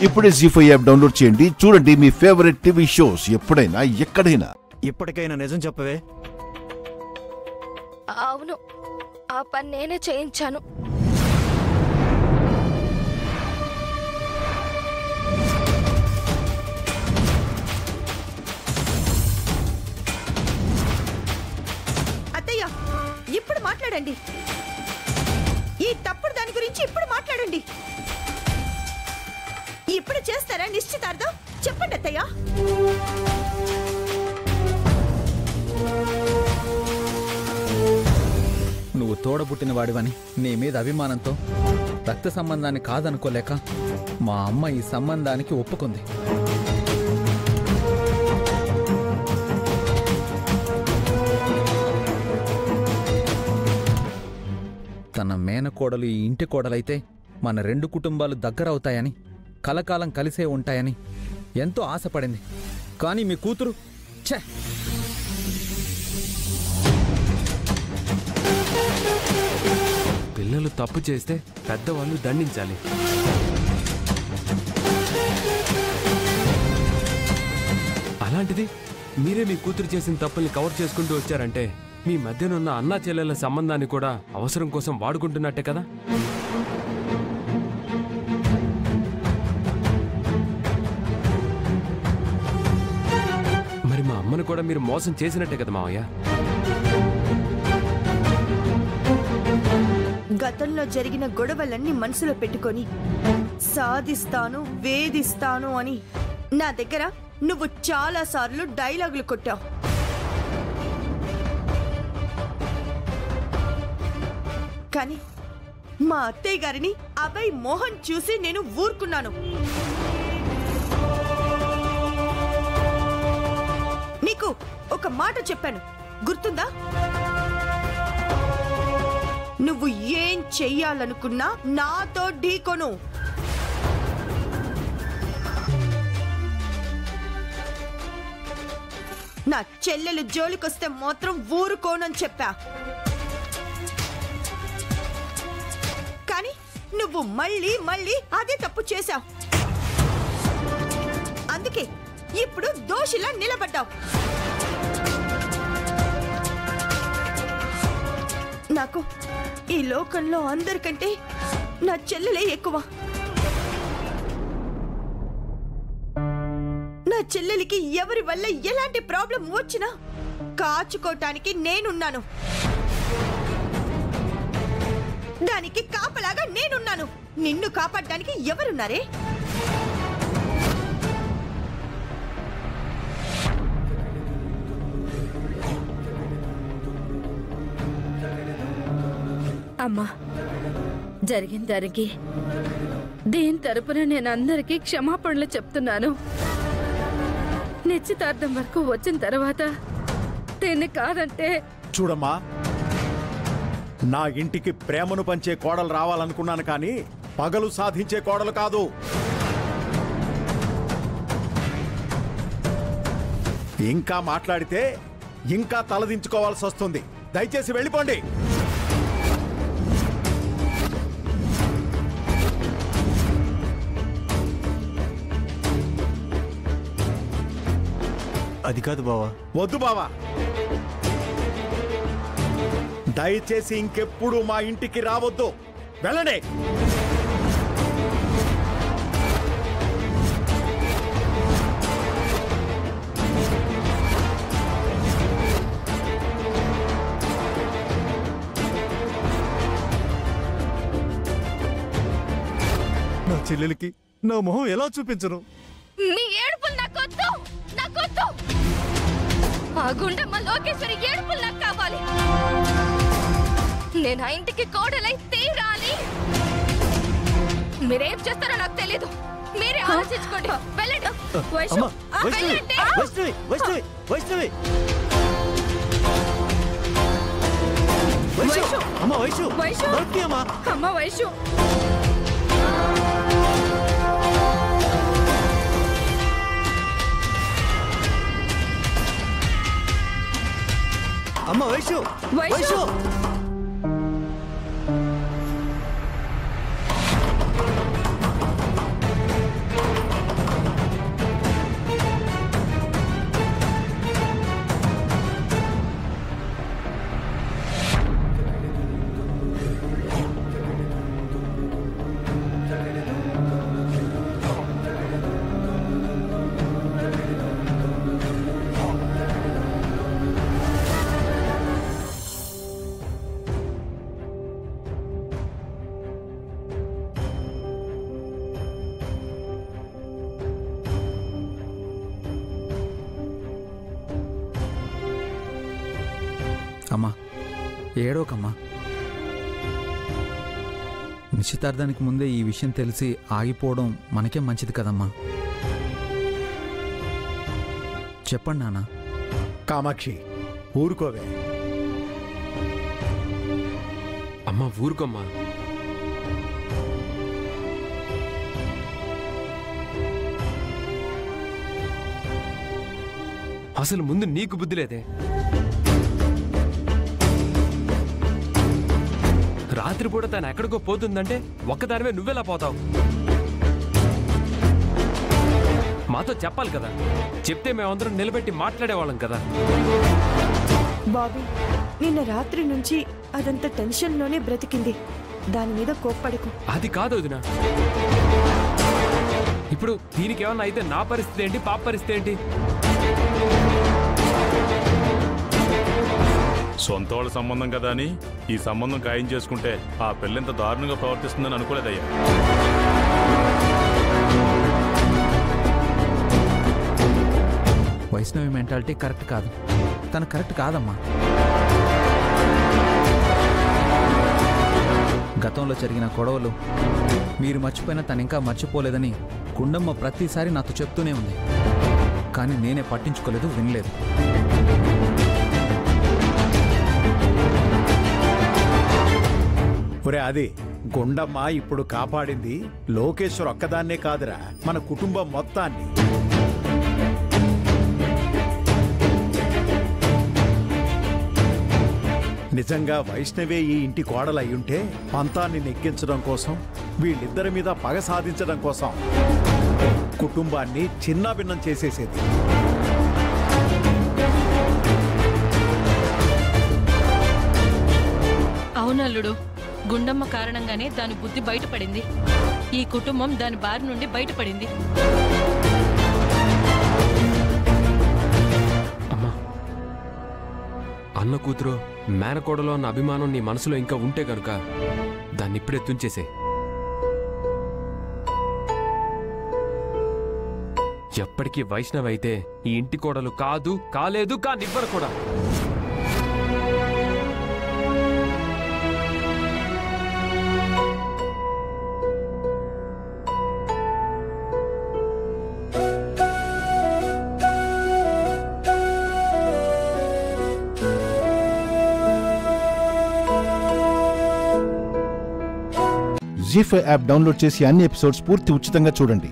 ఇప్పుడే జీ5 app download చేయండి. చూడండి మీ ఫేవరెట్ టీవీ షోస్ ఎప్పుడైనా ఎక్కడైనా. ఇప్పటికైనా నిజం చెప్పవే. అవును, ఆ పని నేనే చేయించాను. అత్తయ్య, ఇప్పుడు మాట్లాడండి. ఈ తప్పుడు దాని గురించి ఇప్పుడు మాట్లాడండి. ఇప్పుడు చేస్తారా నిశ్చితార్థం? చెప్పండి అత్తయ్య. నువ్వు తోడబుట్టిన వాడివని నీ మీద అభిమానంతో రక్త సంబంధాన్ని కాదనుకోలేక మా అమ్మ ఈ సంబంధానికి ఒప్పుకుంది. తన మేనకోడలు ఈ ఇంటి కోడలైతే మన రెండు కుటుంబాలు దగ్గరవుతాయని, కలకాలం కలిసే ఉంటాయని ఎంతో ఆశపడింది. కానీ మీ కూతురు ఛే! పిల్లలు తప్పు చేస్తే పెద్దవాళ్ళు దండించాలి. అలాంటిది మీరే మీ కూతురు చేసిన తప్పుల్ని కవర్ చేసుకుంటూ వచ్చారంటే మీ మధ్యనున్న అన్నా చెల్లెల సంబంధాన్ని కూడా అవసరం కోసం వాడుకుంటున్నట్టే కదా. మరి మా అమ్మను కూడా మీరు మోసం చేసినట్టే కదా మావయ్య. గతంలో జరిగిన గొడవలన్నీ మనసులో పెట్టుకొని సాధిస్తాను, వేధిస్తాను అని నా దగ్గర నువ్వు చాలా సార్లు డైలాగులు కొట్టావు. కానీ మా అత్తయ్య గారిని అభయ్ మోహన్ చూసి నేను ఊరుకున్నాను. నీకు ఒక మాట చెప్పాను, గుర్తుందా? నువ్వు ఏం చెయ్యాలనుకున్నా నాతో ఢీకొను. నా చెల్లెలు జోలికొస్తే మాత్రం ఊరుకోనని చెప్పా. కానీ నువ్వు మళ్ళీ మళ్ళీ అదే తప్పు చేశావు. అందుకే ఇప్పుడు దోషిలా నిలబడ్డావు. నాకు ఈ లోకంలో అందరికంటే నా చెల్లెలే ఎక్కువ. నా చెల్లెలికి ఎవరి వల్ల ఎలాంటి ప్రాబ్లం వచ్చినా కాచుకోవటానికి నేనున్నాను. దానికి కాపలాగా నేనున్నాను. నిన్ను కాపాడడానికి ఎవరున్నారే? అమ్మా, జరిగి దీని తరపున నేను అందరికీ క్షమాపణలు చెప్తున్నాను. నిశ్చితార్థం వరకు వచ్చిన తర్వాత దీన్ని కాదంటే. చూడమ్మా, నా ఇంటికి ప్రేమను పంచే కోడలు రావాలనుకున్నాను, కానీ పగలు సాధించే కోడలు కాదు. ఇంకా మాట్లాడితే ఇంకా తలదించుకోవాల్సి వస్తుంది. దయచేసి వెళ్ళిపోండి. అది కాదు బావా. వద్దు బావా, దయచేసి ఇంకెప్పుడు మా ఇంటికి రావద్దు. వెళ్ళండి. నా చెల్లెలికి నా మొహం ఎలా చూపించను? నీ ఏడుపులు నాకొద్దు, నాకొద్దు. ఆ గుండమ్మ లోకేశ్వరి ఏడుపులు నాకు కావాలి. నేను ఆ ఇంటికి కోడలై తీరాలి. మీరేం చేస్తారో నాకు తెలీదు. మీరే ఆలోచించుకోండి. వెళ్ళండి. వెళ్ళండి. వైష్ణవి, వైష్ణవి, వైష్ణవి, వైష్ణవి, అమ్మ వైషు, అమ్మా, అమ్మ వైషు. అమ్మ వైషు, వైషు. అమ్మా ఏడోకమ్మా. నిశ్చితార్థానికి ముందే ఈ విషయం తెలిసి ఆగిపోవడం మనకే మంచిది కదమ్మా. చెప్పండి నాన్న. కామాక్షి ఊరుకోవే. అమ్మా ఊరుకోమ్మా. అసలు ముందు నీకు బుద్ధి లేదే. రాత్రిపూట తను ఎక్కడికో పోతుందంటే ఒక్కదానివే నువ్వెలా పోతావు? మాతో చెప్పాలి కదా, చెప్తే మేమందరం నిలబెట్టి మాట్లాడేవాళ్ళం కదా. బాబీ, నిన్న రాత్రి నుంచి అదంత టెన్షన్లోనే బ్రతికింది. దాని మీద కోప్పడకు. అది కాదు వదినా. ఇప్పుడు దీనికి ఏమన్నా అయితే నా పరిస్థితి ఏంటి, పాప పరిస్థితి ఏంటి? సొంత వాళ్ళ సంబంధం కదా అని ఈ సంబంధం ఖాయం చేసుకుంటే ఆ పిల్లంత దారుణంగా ప్రవర్తిస్తుందని అనుకోలేదయ్యా. వైష్ణవి మెంటాలిటీ కరెక్ట్ కాదు. తను కరెక్ట్ కాదమ్మా. గతంలో జరిగిన గొడవలు మీరు మర్చిపోయినా తను ఇంకా మర్చిపోలేదని గుండమ్మ ప్రతిసారి నాతో చెప్తూనే ఉంది. కానీ నేనే పట్టించుకోలేదు, వినలేదు. ఒరే అది గుండమ్మ ఇప్పుడు కాపాడింది లోకేశ్వర్ ఒక్కదాన్నే కాదురా, మన కుటుంబం మొత్తాన్ని. నిజంగా వైష్ణవే ఈ ఇంటి కోడలయ్యుంటే పంతాన్ని నెగ్గించడం కోసం, వీళ్ళిద్దరి మీద పగ సాధించడం కోసం కుటుంబాన్ని చిన్నాభిన్నం చేసేసేది. అవునల్లుడు, గుండమ్మ కారణంగానే దాని బుద్ధి బయటపడింది. ఈ కుటుంబం దాని బారి నుండి బయటపడింది. అమ్మా, అన్న కూతురు మేనకోడలో అన్న అభిమానం నీ మనసులో ఇంకా ఉంటే కనుక దాన్ని ఇప్పుడే తుంచేసే. ఎప్పటికీ వైష్ణవ్ అయితే ఈ ఇంటి కోడలు కాదు, కాలేదు, కానివ్వరు కూడా. జీ5 యాప్ డౌన్లోడ్ చేసి అన్ని ఎపిసోడ్స్ పూర్తి ఉచితంగా చూడండి.